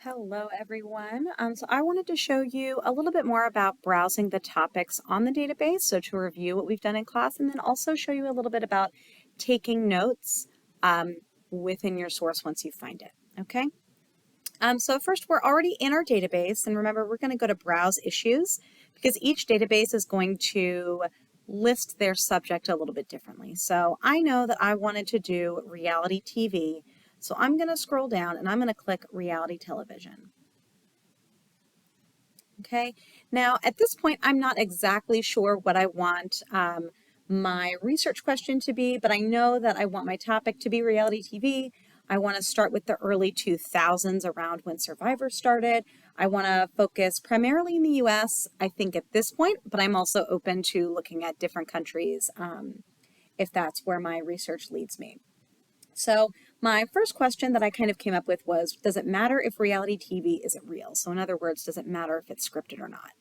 Hello, everyone. So I wanted to show you a little bit more about browsing the topics on the database, so to review what we've done in class, and then also show you a little bit about taking notes within your source once you find it, okay? So first, we're already in our database, and remember, we're going to go to Browse Issues, because each database is going to list their subject a little bit differently. So I know that I wanted to do reality TV, so I'm going to scroll down and I'm going to click reality television. Okay, now at this point, I'm not exactly sure what I want my research question to be, but I know that I want my topic to be reality TV. I want to start with the early 2000s, around when Survivor started. I want to focus primarily in the US, I think, at this point, but I'm also open to looking at different countries if that's where my research leads me. So my first question that I kind of came up with was, does it matter if reality TV isn't real? So in other words, does it matter if it's scripted or not?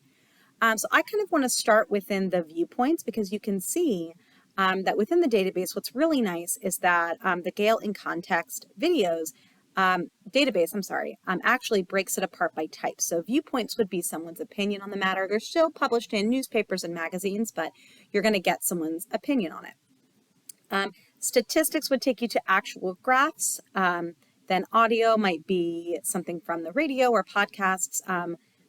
So I kind of want to start within the viewpoints, because you can see that within the database, what's really nice is that the Gale in Context videos database, actually breaks it apart by type. So viewpoints would be someone's opinion on the matter. They're still published in newspapers and magazines, but you're going to get someone's opinion on it. Statistics would take you to actual graphs. Then audio might be something from the radio or podcasts.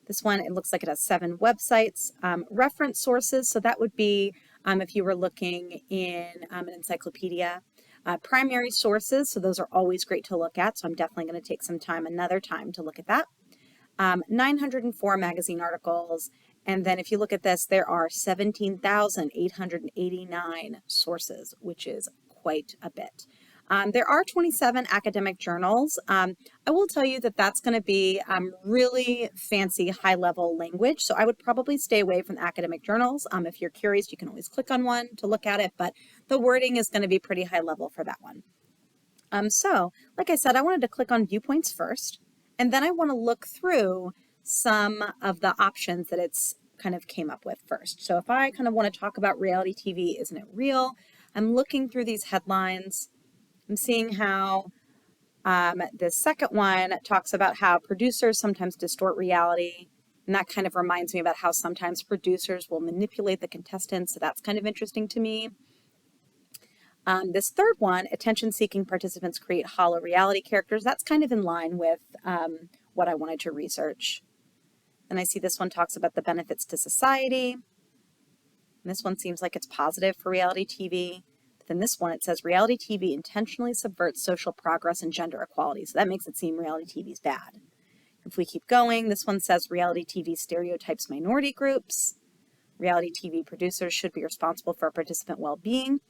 This one, it looks like it has 7 websites. Reference sources, so that would be if you were looking in an encyclopedia. Primary sources, so those are always great to look at, so I'm definitely going to take some time another time to look at that. 904 magazine articles, and then if you look at this, there are 17,889 sources, which is quite a bit. There are 27 academic journals. I will tell you that that's going to be really fancy, high-level language, so I would probably stay away from academic journals. If you're curious, you can always click on one to look at it, but the wording is going to be pretty high-level for that one. So, like I said, I wanted to click on viewpoints first, and then I want to look through some of the options that it's kind of came up with first. So if I kind of want to talk about reality TV, isn't it real? I'm looking through these headlines. I'm seeing how the second one talks about how producers sometimes distort reality. And that kind of reminds me about how sometimes producers will manipulate the contestants. So that's kind of interesting to me. This third one, attention-seeking participants create hollow reality characters. That's kind of in line with what I wanted to research. And I see this one talks about the benefits to society. And this one seems like it's positive for reality TV. But then this one, it says reality TV intentionally subverts social progress and gender equality. So that makes it seem reality TV is bad. If we keep going, this one says reality TV stereotypes minority groups. Reality TV producers should be responsible for participant well-being.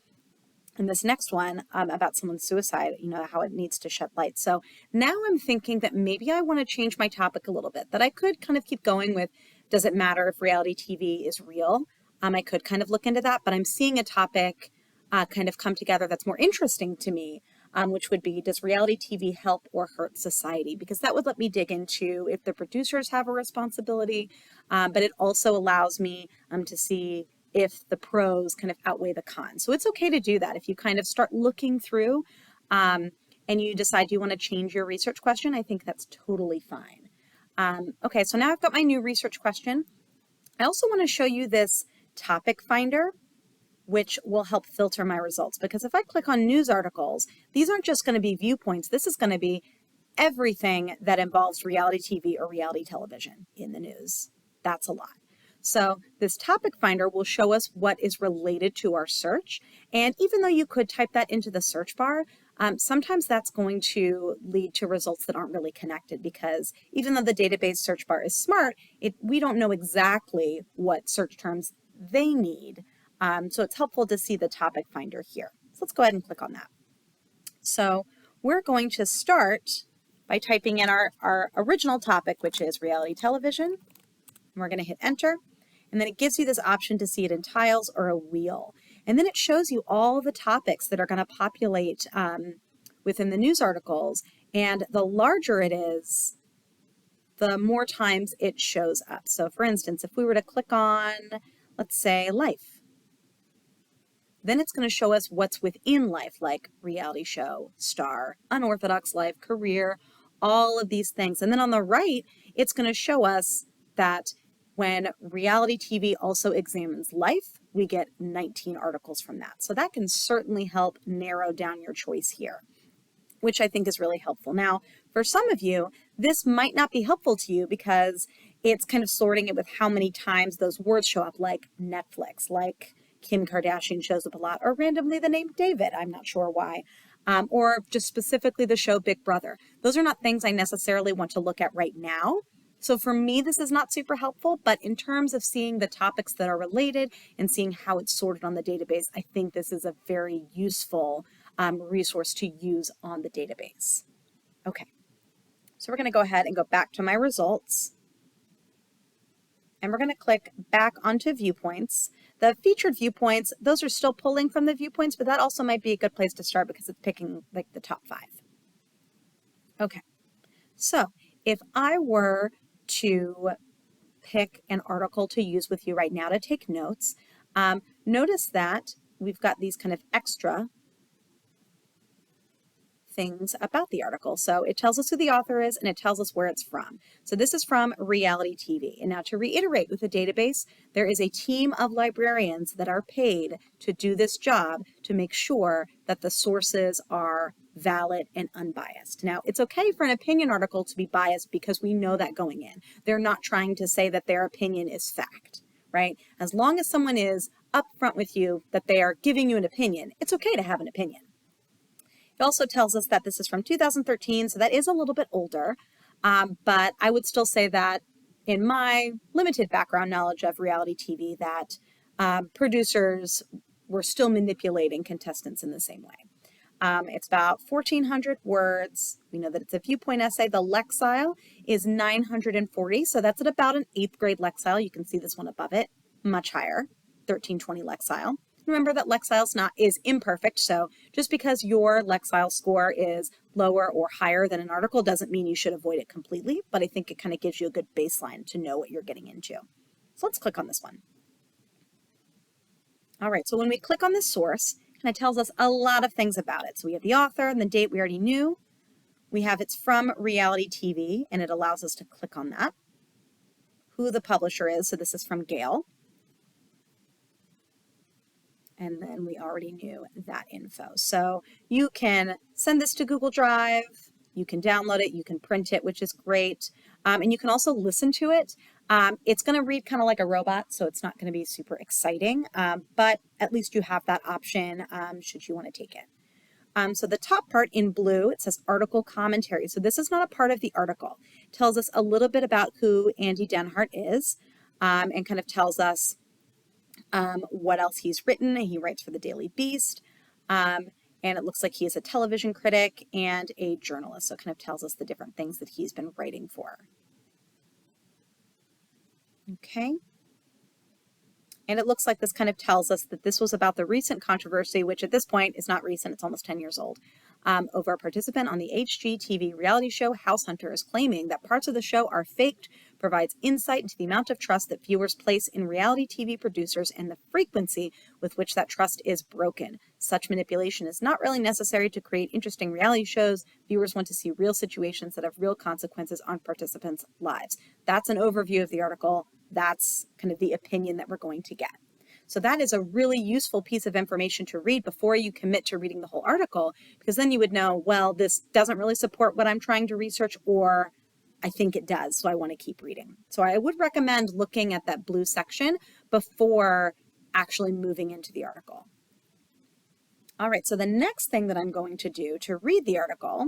And this next one about someone's suicide, how it needs to shed light. So now I'm thinking that maybe I want to change my topic a little bit, that I could kind of keep going with, does it matter if reality TV is real? I could kind of look into that, but I'm seeing a topic kind of come together that's more interesting to me, which would be, does reality TV help or hurt society? Because that would let me dig into if the producers have a responsibility, but it also allows me to see if the pros kind of outweigh the cons. So it's okay to do that. If you kind of start looking through and you decide you want to change your research question, I think that's totally fine. Okay, so now I've got my new research question. I also want to show you this topic finder, which will help filter my results. Because if I click on news articles, these aren't just going to be viewpoints. This is going to be everything that involves reality TV or reality television in the news. That's a lot. So this topic finder will show us what is related to our search. And even though you could type that into the search bar, sometimes that's going to lead to results that aren't really connected, because even though the database search bar is smart, we don't know exactly what search terms they need. So it's helpful to see the topic finder here. So let's go ahead and click on that. So we're going to start by typing in our original topic, which is reality television. And we're going to hit enter. And then it gives you this option to see it in tiles or a wheel. And then it shows you all the topics that are going to populate within the news articles. And the larger it is, the more times it shows up. So for instance, if we were to click on, let's say, life, then it's going to show us what's within life, like reality show, star, unorthodox life, career, all of these things. And then on the right, it's going to show us that when reality TV also examines life, we get 19 articles from that. So that can certainly help narrow down your choice here, which I think is really helpful. Now, for some of you, this might not be helpful to you because it's kind of sorting it with how many times those words show up, like Netflix, like Kim Kardashian shows up a lot, or randomly the name David, I'm not sure why, or just specifically the show Big Brother. Those are not things I necessarily want to look at right now. So for me, this is not super helpful, but in terms of seeing the topics that are related and seeing how it's sorted on the database, I think this is a very useful resource to use on the database. Okay, so we're going to go ahead and go back to my results. And we're going to click back onto viewpoints. The featured viewpoints, those are still pulling from the viewpoints, but that also might be a good place to start because it's picking like the top 5. Okay, so if I were to pick an article to use with you right now to take notes, notice that we've got these kind of extra things about the article. So it tells us who the author is and it tells us where it's from. So this is from Reality TV. And now to reiterate with the database, there is a team of librarians that are paid to do this job to make sure that the sources are valid and unbiased. Now, it's okay for an opinion article to be biased because we know that going in. They're not trying to say that their opinion is fact, right? As long as someone is upfront with you that they are giving you an opinion, it's okay to have an opinion. It also tells us that this is from 2013, so that is a little bit older, but I would still say that in my limited background knowledge of reality TV, that producers were still manipulating contestants in the same way. It's about 1,400 words. We know that it's a viewpoint essay. The Lexile is 940, so that's at about an 8th grade Lexile. You can see this one above it, much higher, 1320 Lexile. Remember that Lexile is imperfect, so just because your Lexile score is lower or higher than an article doesn't mean you should avoid it completely, but I think it kind of gives you a good baseline to know what you're getting into. So let's click on this one. All right, so when we click on this source, it kind of tells us a lot of things about it. So we have the author and the date we already knew. We have it's from Reality TV, and it allows us to click on that. Who the publisher is, so this is from Gale. And then we already knew that info. So you can send this to Google Drive, you can download it, you can print it, which is great. And you can also listen to it. It's going to read kind of like a robot, so it's not going to be super exciting, but at least you have that option should you want to take it. So the top part in blue, it says article commentary. So this is not a part of the article. It tells us a little bit about who Andy Denhart is, and kind of tells us what else he's written. He writes for the Daily Beast, and it looks like he is a television critic and a journalist, so it kind of tells us the different things that he's been writing for. Okay. And it looks like this kind of tells us that this was about the recent controversy, which at this point is not recent, it's almost 10 years old, over a participant on the HGTV reality show House Hunters claiming that parts of the show are faked, provides insight into the amount of trust that viewers place in reality TV producers and the frequency with which that trust is broken. Such manipulation is not really necessary to create interesting reality shows. Viewers want to see real situations that have real consequences on participants' lives. That's an overview of the article. That's kind of the opinion that we're going to get. So that is a really useful piece of information to read before you commit to reading the whole article, because then you would know, well, this doesn't really support what I'm trying to research, or I think it does, so I want to keep reading. So I would recommend looking at that blue section before actually moving into the article. All right, so the next thing that I'm going to do to read the article